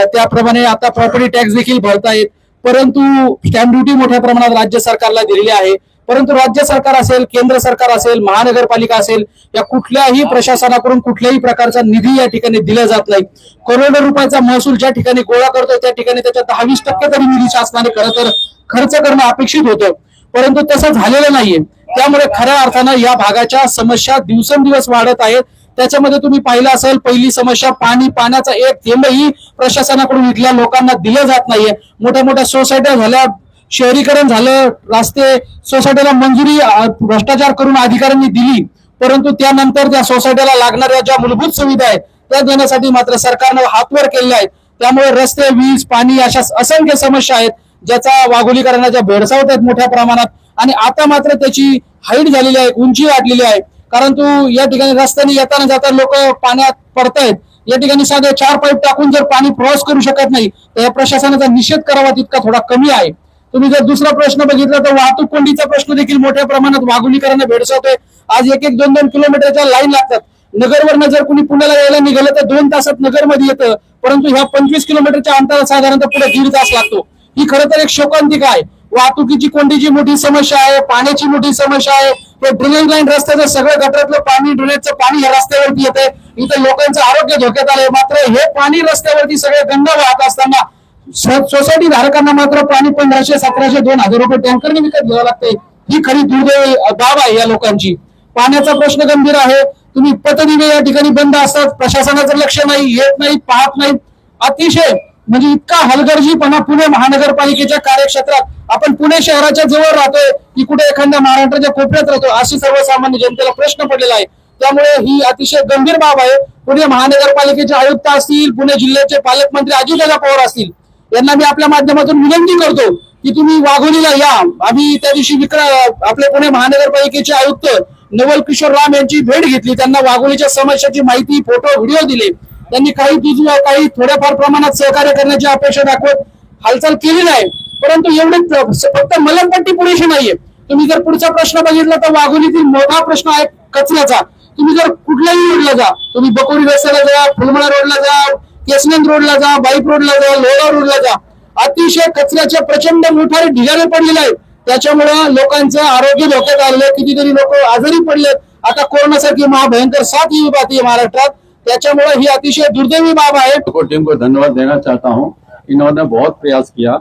त्याप्रमाणे आता प्रॉपर्टी टॅक्स देखील भरतायत, परंतु स्टॅम्प ड्युटी मोठ्या प्रमाणात राज्य सरकारला दिलेली आहे। परंतु राज्य सरकार असेल, केंद्र सरकार असेल, महानगरपालिका असेल, या कुठल्याही प्रशासनाकडून कुठल्याही प्रकारचा निधी या ठिकाणी दिला जात नाही। करोडो रुपयाचा महसूल ज्या ठिकाणी गोळा करतोय त्या ठिकाणी त्याच्या 10-20% तरी निधी शासनाने खरं तर खर्च करणं अपेक्षित होतं, परंतु तसं झालेलं नाहीये। त्यामुळे खऱ्या अर्थानं या भागाच्या समस्या दिवसेंदिवस वाढत आहेत। त्याच्यामध्ये तुम्ही पाहिलं असेल, पहिली समस्या पाण्याचा एक थेंबही प्रशासनाकडून इथल्या लोकांना दिलं जात नाहीये। मोठ्या मोठ्या सोसायट्या झाल्या, शहरीकरण झालं, रस्ते सोसायटीला मंजुरी भ्रष्टाचार करून अधिकाऱ्यांनी दिली, परंतु त्यानंतर त्या सोसायटीला लागणाऱ्या ज्या मूलभूत सुविधा आहेत त्या देण्यासाठी मात्र सरकारनं हातवर केलेले आहेत। त्यामुळे रस्ते, वीज, पाणी अशा असंख्य समस्या आहेत ज्याचा वाघोलीकरांना भेडसावत आहेत मोठ्या प्रमाणात। आणि आता मात्र त्याची हाईट झालेली आहे, उंची वाढलेली आहे, कारण या ठिकाणी रस्त्याने येताना जाता लोक पाण्यात पडतायत। या ठिकाणी साधे 4 पाईप टाकून जर पाणी क्रॉस करू शकत नाही तर या प्रशासनाचा निषेध करावा तितका थोडा कमी आहे। तुम्ही जर दुसरा प्रश्न बघितला तर वाहतूक कोंडीचा प्रश्न देखील मोठ्या प्रमाणात वाघोलीकरांना भेडसावतोय। आज 1-2 किलोमीटरच्या लाईन लागतात। नगरवरनं जर कुणी पुण्याला यायला निघालं तर 2 तासात नगरमध्ये येतं, परंतु ह्या 25 किलोमीटरच्या अंतरात साधारणतः पुढे 1.5 तास लागतो। ही खरं तर एक शोकांतिका आहे। वाहतुकीची कोंडीची मोठी समस्या आहे, पाण्याची मोठी समस्या आहे। हे ड्रेनेज लाईन रस्त्याचं सगळं गटारातलं पाणी, ड्रेनेजचं पाणी या रस्त्यावरती येते, इथं लोकांचं आरोग्य धोक्यात आलंय। मात्र हे पाणी रस्त्यावरती सगळे गंगा वाहत असताना सोसायटी धारकांना मात्र पाणी 1500, 1700, 2000 रुपये टँकरने विकत घ्यावं लागतंय। ही खरी दुर्दैवी बाब आहे या लोकांची। पाण्याचा प्रश्न गंभीर आहे। तुम्ही पतदिवे या ठिकाणी बंद असतात, प्रशासनाचं लक्ष नाही, येत नाही, पाहत नाही। अतिशय म्हणजे इतका हलगर्जीपणा पुणे महानगरपालिकेच्या कार्यक्षेत्रात। आपण पुणे शहराच्या जवळ राहतोय की कुठे एखाद्या महाराष्ट्राच्या कोपऱ्यात राहतो अशी सर्वसामान्य जनतेला प्रश्न पडलेला आहे। त्यामुळे ही अतिशय गंभीर बाब आहे। पुणे महानगरपालिकेचे आयुक्त असतील, पुणे जिल्ह्याचे पालकमंत्री अजितदादा पवार असतील, यांना मी आपल्या माध्यमातून विनंती करतो की तुम्ही वाघोलीला या। आम्ही त्या दिवशी आपले पुणे महानगरपालिकेचे आयुक्त नवल किशोर राम यांची भेट घेतली, त्यांना वाघोलीच्या समस्याची माहिती, फोटो, व्हिडिओ दिले। त्यांनी काही थोड्याफार प्रमाणात सहकार्य करण्याची अपेक्षा दाखवत हालचाल केली नाही, परंतु एवढेच फक्त मलमपट्टी पुरेशी नाहीये। तुम्ही जर पुढचा प्रश्न बघितला तर वाघोलीतील मोठा प्रश्न आहे कचऱ्याचा। तुम्ही जर कुठल्याही रोडला जा, तुम्ही बकोरी रस्त्याला जा, फुलमळा रोडला जा, केसनंद रोडला जा, बाईप रोडला जा, लोहा रोडला जा, अतिशय कचऱ्याचे प्रचंड मोठाले ढिगारे पडलेले आहेत। त्याच्यामुळे लोकांचं आरोग्य धोक्यात आलेलं, कितीतरी लोक आजारी पडलेत। आता कोरोनासारखी महाभयंकर साथ ही बात है महाराष्ट्रात, त्याच्यामुळे ही अतिशय दुर्दैवी बाब है। टीम को धन्यवाद देना चाहता हूं, इन्होंने बहुत प्रयास किया।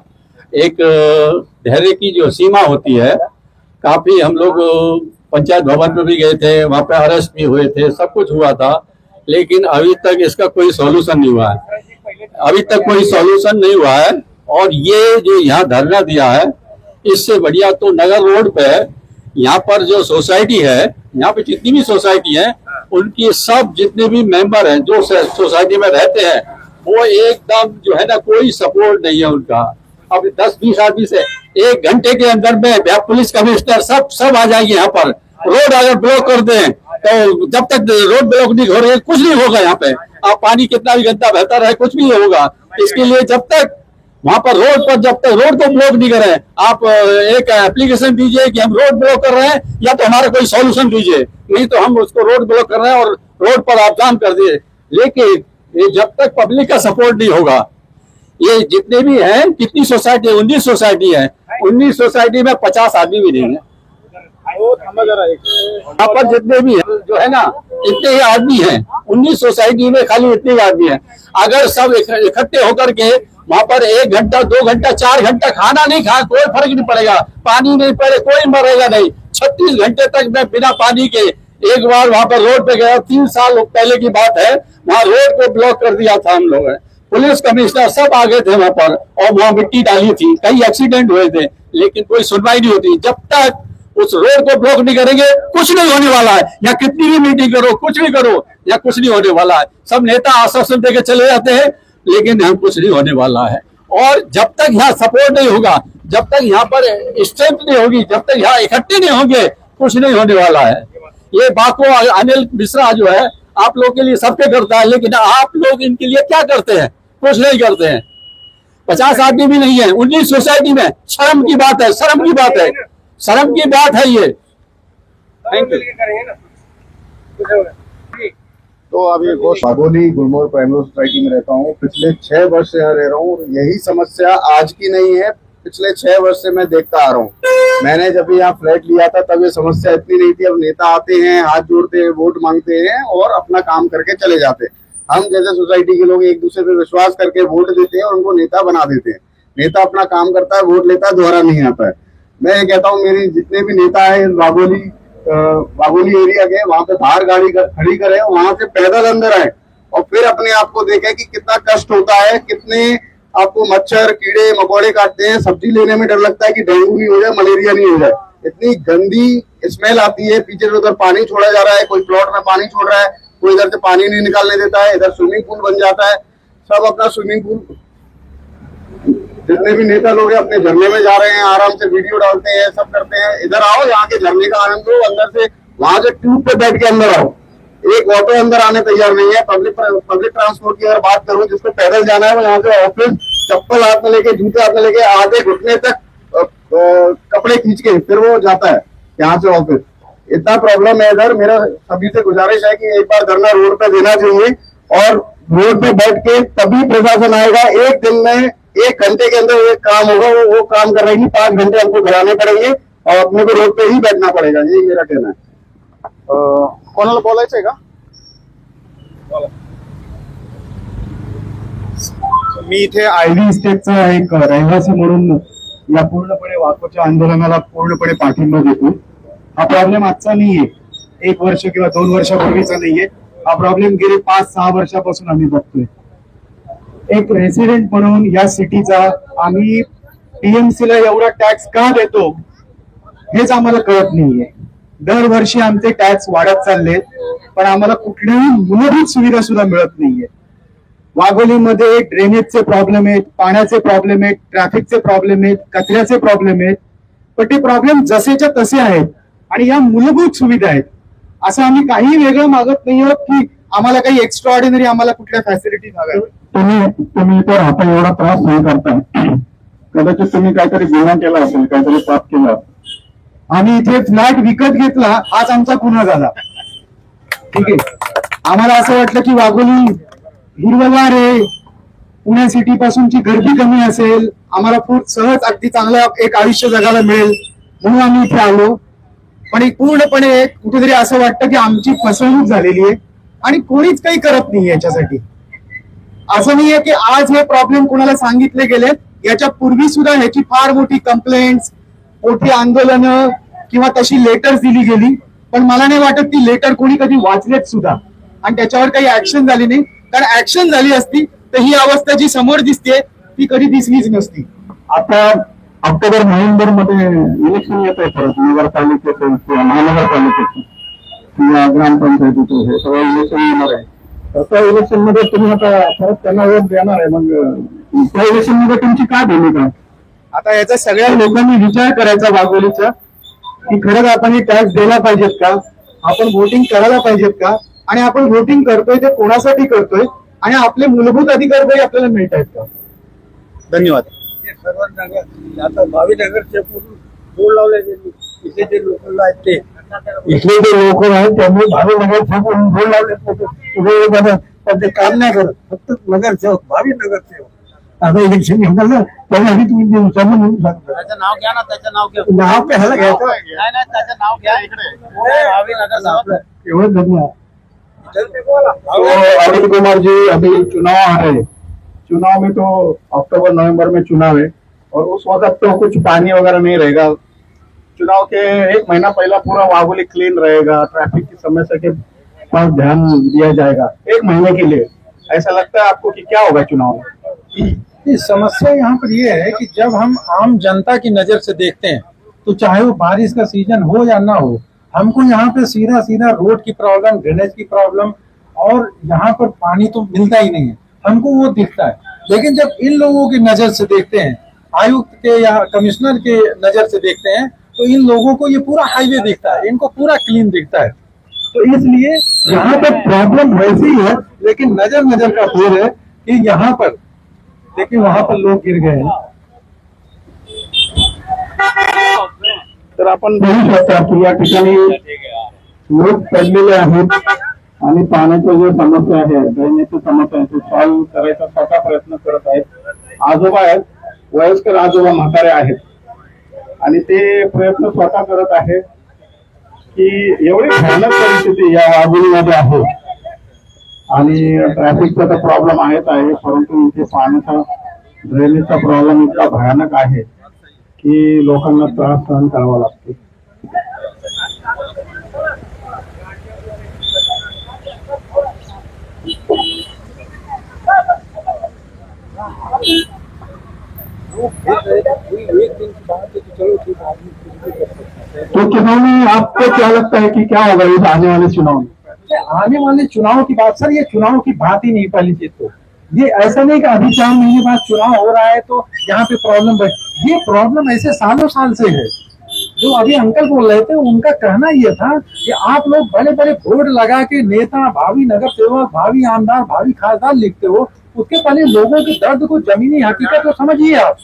एक धैर्य की जो सीमा होती है, काफी हम लोग पंचायत भवन में भी गए थे, वहां पे अरेस्ट भी हुए थे, सब कुछ हुआ था, लेकिन अभी तक इसका कोई सॉल्यूशन नहीं हुआ है। अभी तक कोई सॉल्यूशन नहीं हुआ है। और ये जो यहाँ धरना दिया है, इससे बढ़िया तो नगर रोड पे यहाँ पर जो सोसाइटी है, यहाँ पे जितनी भी सोसाइटी है, उनकी सब जितने भी मेंबर हैं जो सोसाइटी में रहते हैं, वो एकदम जो है ना कोई सपोर्ट नहीं है उनका। अब 10-20 आदमी से 1 घंटे के अंदर में पुलिस कमिश्नर सब आ जाएंगे यहाँ पर। रोड अगर ब्लॉक कर दें तो जब तक रोड ब्लॉक नहीं हो रही कुछ नहीं होगा। यहाँ पे आप पानी कितना भी गंदा बहता रहे कुछ भी नहीं होगा। इसके लिए जब तक वहां पर रोड पर जब तक रोड को ब्लॉक नहीं करें, आप एक एप्लीकेशन दीजिए कि हम रोड ब्लॉक कर रहे हैं, या तो हमारा कोई सॉल्यूशन दीजिए, नहीं तो हम उसको रोड ब्लॉक कर रहे हैं और रोड पर आप जाम कर दिए। लेकिन ये जब तक पब्लिक का सपोर्ट नहीं होगा, ये जितने भी हैं, कितनी सोसाइटी, 19 सोसाइटी है, 19 सोसाइटी में 50 आदमी भी नहीं है। यहाँ पर जितने भी है जो है ना, इतने ही आदमी हैं, 19 सोसाइटी में खाली इतने ही आदमी हैं। अगर सब इकट्ठे होकर के वहां पर 1 घंटा 2 घंटा 4 घंटा खाना नहीं खाए, कोई फर्क नहीं पड़ेगा, पानी नहीं पड़े, कोई मरेगा नहीं। 36 घंटे तक मैं बिना पानी के, एक बार वहां पर रोड पे गया, 3 साल पहले की बात है, वहां रोड को ब्लॉक कर दिया था हम लोगों ने, पुलिस कमिश्नर सब आ गए थे वहां पर, और वहां मिट्टी डाली थी, कई एक्सीडेंट हुए थे, लेकिन कोई सुनवाई नहीं होती। जब तक उस रोड को ब्लॉक नहीं करेंगे कुछ नहीं होने वाला है। या कितनी भी मीटिंग करो, कुछ भी करो, या कुछ नहीं होने वाला है। सब नेता आश्वासन देके चले जाते हैं, लेकिन यहाँ कुछ नहीं होने वाला है। और जब तक यहाँ सपोर्ट नहीं होगा, जब तक यहाँ पर स्ट्रेंथ नहीं होगी, जब तक यहाँ इकट्ठे नहीं होंगे, कुछ नहीं होने वाला है। ये बाको अनिल मिश्रा जो है आप लोग के लिए सबके करता है, लेकिन आप लोग इनके लिए क्या करते हैं? कुछ नहीं करते हैं। 50 आदमी भी नहीं है 19 सोसाइटी में। शर्म की बात है, शर्म की बात है, शर्म की बात है ये। Thank you. तो अभी बागोली गुलमोहर प्राइमरी सोसाइटी में रहता हूँ। पिछले 6 वर्ष से यहाँ रह रहा हूँ। यही समस्या आज की नहीं है, पिछले 6 वर्ष से मैं देखता आ रहा हूँ। मैंने जब यहाँ फ्लैट लिया था तब ये समस्या इतनी नहीं थी। अब नेता आते हैं, हाथ जोड़ते हैं, वोट मांगते हैं और अपना काम करके चले जाते हैं। हम जैसे सोसाइटी के लोग एक दूसरे पे विश्वास करके वोट देते हैं और उनको नेता बना देते हैं। नेता अपना काम करता है, वोट लेता है, दोबारा नहीं आता है। मैं ये कहता हूँ मेरी जितने भी नेता है बागोली एरिया के, वहां पे बाहर गाड़ी खड़ी करे, वहां से पैदल अंदर आए और फिर अपने आप को देखे कि कितना कष्ट होता है, कितने आपको मच्छर कीड़े मकोड़े काटते हैं। सब्जी लेने में डर लगता है कि डेंगू नहीं हो जाए, मलेरिया नहीं हो जाए। इतनी गंदी स्मेल आती है। पीछे से उधर पानी छोड़ा जा रहा है, कोई प्लॉट में पानी छोड़ रहा है, कोई इधर से पानी नहीं निकालने देता है, इधर स्विमिंग पूल बन जाता है। सब अपना स्विमिंग पूल, जितने भी नेता लोग हैं अपने झरने में जा रहे हैं, आराम से वीडियो डालते हैं, सब करते हैं। इधर आओ, यहाँ के झरने का आनंद लो, अंदर से वहां से ट्यूब पे बैठ के अंदर आओ। एक ऑटो अंदर आने तैयार नहीं है। पब्लिक ट्रांसपोर्ट की अगर बात करूं, जिसको पैदल जाना है वो यहाँ से ऑफिस चप्पल हाथ में लेके, जूते हाथ में लेके, आधे घुटने तक कपड़े खींच के फिर वो जाता है यहाँ से ऑफिस। इतना प्रॉब्लम है इधर। मेरा सभी से गुजारिश है कि एक बार धरना रोड पे देना चाहिए और रोड पे बैठ के तभी प्रशासन आएगा। एक दिन में 1 घंटे के अंदर एक काम होगा, वो काम कर रही 5 घंटे हमको घराने पड़ेंगे और अपने को रोड पे ही बैठना पड़ेगा। यही मेरा कहना है। कोणाला बोलायचंय का? मी इथे आयव्ही इस्टेटचा एक रहिवासी म्हणून या पूर्णपणे वाकोच्या आंदोलनाला पूर्णपणे पाठिंबा देतो। हा प्रॉब्लेम आजचा नाहीये, 1 वर्ष किंवा 2 वर्षापूर्वीचा नाहीये। हा प्रॉब्लेम गेले 5-6 वर्षापासून आम्ही बघतोय। एक रेसिडेंट म्हणून या सिटीचा आम्ही टीएमसी ला एवढा टॅक्स का देतो हेच आम्हाला कळत नाहीये। दरवर्षी आमचे टॅक्स वाढत चाललेत, पण आम्हाला कुठल्याही मूलभूत सुविधा सुद्धा मिळत नाहीये। वाघोलीमध्ये ड्रेनेजचे प्रॉब्लेम आहेत, पाण्याचे प्रॉब्लेम आहेत, ट्रॅफिकचे प्रॉब्लेम आहेत, कचऱ्याचे प्रॉब्लेम आहेत, पण ते प्रॉब्लेम जसेच्या तसे आहेत आणि या मूलभूत सुविधा आहेत। असं आम्ही काही वेगळं मागत नाही आहोत की आम्हाला काही एक्स्ट्रा ऑर्डिनरी आम्हाला कुठल्या फॅसिलिटीज हव्या। तुम्ही तर आता एवढा त्रास नाही करताय, कदाचित तुम्ही काहीतरी गुन्हा केला असेल, काहीतरी पाप केला। आम्ही इथे फ्लॅट विकत घेतला, हाच आमचा गुन्हा झाला। ठीक आहे, आम्हाला असं वाटलं की वाघोली हिरवगार आहे, पुणे सिटी पासूनची गर्दी कमी असेल, आम्हाला खूप सहज अगदी चांगलं एक आयुष्य जगायला मिळेल म्हणून आम्ही इथे आलो। पण एक पूर्णपणे कुठेतरी असं वाटतं की आमची फसवणूक झालेली आहे आणि कोणीच काही करत नाही याच्यासाठी। असं नाहीये की आज हे प्रॉब्लेम कोणाला सांगितले गेले, याच्या पूर्वी सुद्धा ह्याची फार मोठी कंप्लेंट्स, मोठी आंदोलनं किंवा तशी लेटर्स दिली गेली, पण मला नाही वाटत ती लेटर कोणी कधी वाचलेत सुद्धा आणि त्याच्यावर काही ऍक्शन झाली नाही। कारण ऍक्शन झाली असती तर ही अवस्था जी समोर दिसते ती कधी दिसलीच नसती। आता ऑक्टोबर नोव्हेंबर मध्ये इलेक्शन येत आहे परत, नगरपालिकेचं किंवा महानगरपालिकेचं किंवा ग्रामपंचायतीचं, हे सगळं इलेक्शन येणार आहे। तर त्या इलेक्शन मध्ये तुम्ही आता परत त्यांना वोट देणार आहे, मग त्या इलेक्शन मध्ये तुमची काय भूमिका? आता याचा सगळ्या लोकांनी विचार करायचा वाघोलीचा की खरंच आपण हे टॅक्स द्यायला पाहिजेत का, आपण वोटिंग करायला पाहिजेत का, आणि आपण वोटिंग करतोय ते कोणासाठी करतोय आणि आपले मूलभूत अधिकार काही आपल्याला मिळत आहेत का। धन्यवाद। आता भावी नगरचे बोर्ड लावले इथे जे लोक आहेत ते, इथले जे लोक आहेत त्यामुळे भावी नगरसेवक बोल लावले, पण ते काम नाही करत, फक्त नगरसेवक, भावी नगरसेवक आता इलेक्शन होणार ना तेव्हा आधी तुम्ही दिवसांना म्हणून सांगता त्याचं नाव घ्या ना, त्याचं नाव घ्या. नाव कशाला घ्यायचं नाही नाही, त्याचं नाव घ्या इकडे. भावी नगरसेवक. एवढं धन्यवाद तो अनिल कुमार जी, अभी चुनाव आ रहे हैं। चुनाव में तो अक्टूबर नवंबर में चुनाव है और उस वक्त तो कुछ पानी वगैरह नहीं रहेगा। चुनाव के 1 महीना पहला पूरा वागुली क्लीन रहेगा, ट्रैफिक की समस्या के पास ध्यान दिया जाएगा 1 महीने के लिए। ऐसा लगता है आपको कि क्या होगा चुनाव में? ये समस्या यहाँ पर ये है कि जब हम आम जनता की नजर से देखते हैं तो चाहे वो बारिश का सीजन हो या ना हो, हमको यहाँ पे सीधा सीधा रोड की प्रॉब्लम, ड्रेनेज की प्रॉब्लम और यहाँ पर पानी तो मिलता ही नहीं है, हमको वो दिखता है। लेकिन जब इन लोगों की नजर से देखते हैं, आयुक्त के या कमिश्नर के नजर से देखते हैं, तो इन लोगों को ये पूरा हाईवे दिखता है, इनको पूरा क्लीन दिखता है। तो इसलिए यहाँ पर प्रॉब्लम वैसी है, लेकिन नजर नजर का फेर है कि यहाँ पर देखिए वहां पर लोग गिर गए हैं। तर आपण बघू शकता की या ठिकाणी लोक पडलेले आहेत आणि पाण्याची जी समस्या आहे, ड्रेनेजची समस्या आहे, ती सॉल्व्ह करायचा स्वतः प्रयत्न करत आहेत। आजोबा आहेत, वयस्कर आजोबा म्हातारे आहेत आणि ते प्रयत्न स्वतः करत आहेत की एवढी भयानक परिस्थिती या वाघोलीमध्ये आहे आणि ट्रॅफिकचा तर प्रॉब्लेम आहेच आहे, परंतु इथे पाण्याचा ड्रेनेजचा प्रॉब्लेम इतका भयानक आहे की लोकांना त्रास सहन करावा लागतो। तो चुनाव में आपको क्या लगता है कि क्या होगा इस आने वाले चुनाव में? आने वाले चुनाव की बात सर, ये चुनाव की बात ही नहीं पहली चीज तो। ये ऐसा नहीं कि अभी 4 महीने बाद चुनाव हो रहा है तो यहाँ पे प्रॉब्लम है। ये प्रॉब्लम ऐसे सालों साल से है। जो अभी अंकल बोल रहे थे उनका कहना ये था कि आप लोग बड़े बड़े बोर्ड लगा के नेता, भावी नगर सेवक, भावी आमदार, भावी खासदार लिखते हो, उसके पहले लोगों के दर्द को, जमीनी हकीकत को समझिए आप।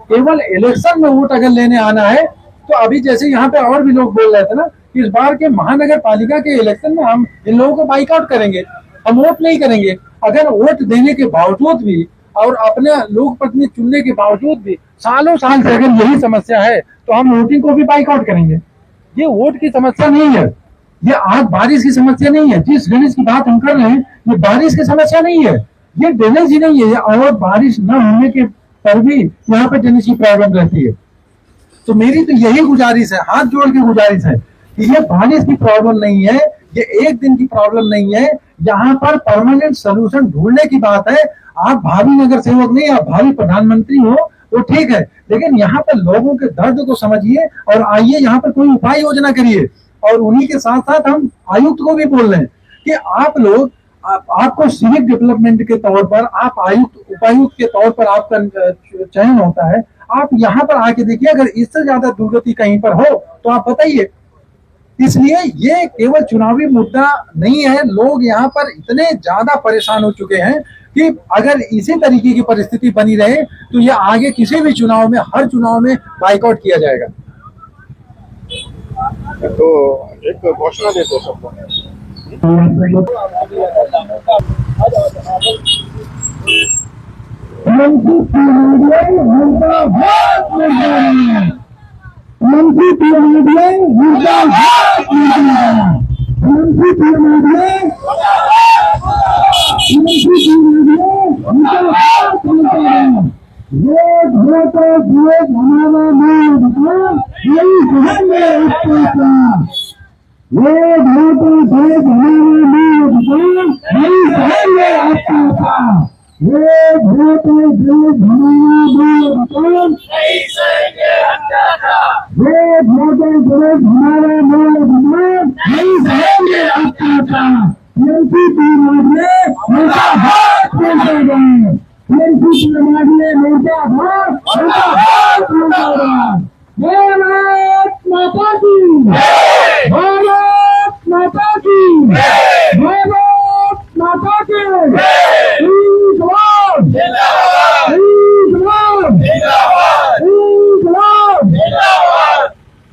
केवल इलेक्शन में वोट अगर लेने आना है तो अभी जैसे यहाँ पे और भी लोग बोल रहे थे ना, इस बार के महानगर पालिका के इलेक्शन में हम इन लोगों को बाइकआउट करेंगे, हम वोट नहीं करेंगे। अगर वोट देने के बावजूद भी और अपने लोक प्रतिनिधि चुनने के बावजूद भी सालों साल से अगर यही समस्या है तो हम वोटिंग को भी बाइकआउट करेंगे। ये वोट की समस्या नहीं है, ये आज बारिश की समस्या नहीं है। जिस ड्रेनेज की बात हम कर रहे हैं ये बारिश की समस्या नहीं है, ये ड्रेनेज ही नहीं है। और बारिश न होने के पर भी यहाँ पे ड्रेनेज की प्रॉब्लम रहती है। तो मेरी तो यही गुजारिश है, हाथ जोड़ के गुजारिश है कि ये बारिश की प्रॉब्लम नहीं है, ये एक दिन की प्रॉब्लम नहीं है। यहाँ पर परमानेंट सोल्यूशन ढूंढने की बात है। आप भावी नगर सेवक नहीं, आप भावी प्रधानमंत्री हो वो ठीक है, लेकिन यहाँ पर लोगों के दर्द को समझिए और आइए यहाँ पर कोई उपाय योजना करिए। और उन्हीं के साथ साथ हम आयुक्त को भी बोल रहे हैं कि आप लोग आपको सिविक डेवलपमेंट के तौर पर, आप आयुक्त उपायुक्त के तौर पर आपका चयन होता है, आप यहाँ पर आके देखिए, अगर इससे ज्यादा दुर्गति कहीं पर हो तो आप बताइए। इसलिए ये केवल चुनावी मुद्दा नहीं है। लोग यहाँ पर इतने ज्यादा परेशान हो चुके हैं कि अगर इसी तरीके की परिस्थिति बनी रहे तो ये आगे किसी भी चुनाव में, हर चुनाव में बाइकआउट किया जाएगा। तो एक घोषणा देतो सबको।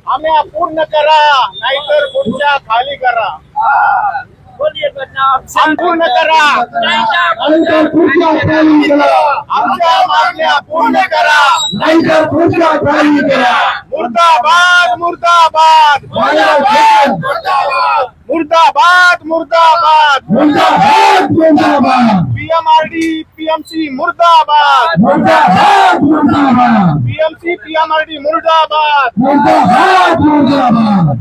आम्ही पूर्ण करा, नाहीतर खुर्च्या खाली करा। पूर्ण करा नाहीतर पुढच्या काही करा, आमच्या मागण्या पूर्ण करा नाहीतर पुढच्या काही करा. मुर्दाबाद मुर्दाबाद मुर्दाबाद मुर्दाबाद मुर्दाबाद मुर्दाबाद मुर्दाबाद पीएमआरडी पीएमसी मुर्दाबाद मुर्दाबाद मुर्दाबाद पीएमसी पीएमआरडी मुर्दाबाद मुर्दाबाद मुर्दाबाद.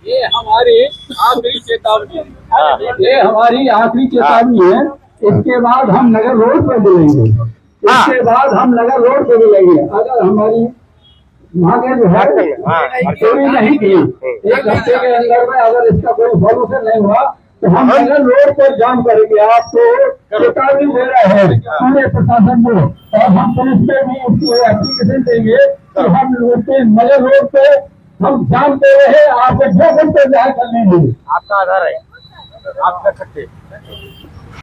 ये हमारी आखिरी चेतावनी है, ये हमारी आखिरी चेतावनी है. इसके बाद हम नगर रोड पे मिलेंगे, इसके बाद हम नगर रोड पे मिलेंगे. अगर हमारी वहाँ के जो है चोरी नहीं की, एक हफ्ते के अंदर में अगर इसका कोई सॉल्यूशन नहीं हुआ तो हम नगर रोड पर जाम करेंगे. आपको चेतावनी दे रहे हैं पूरे प्रशासन को, और हम पुलिस पे भी उसकी एप्लीकेशन देंगे कि हम लोग के नगर रोड पे हम जाम दे रहे हैं. आप 2 घंटे जाए कर लीजिए. आपका आधार है आप कर सकते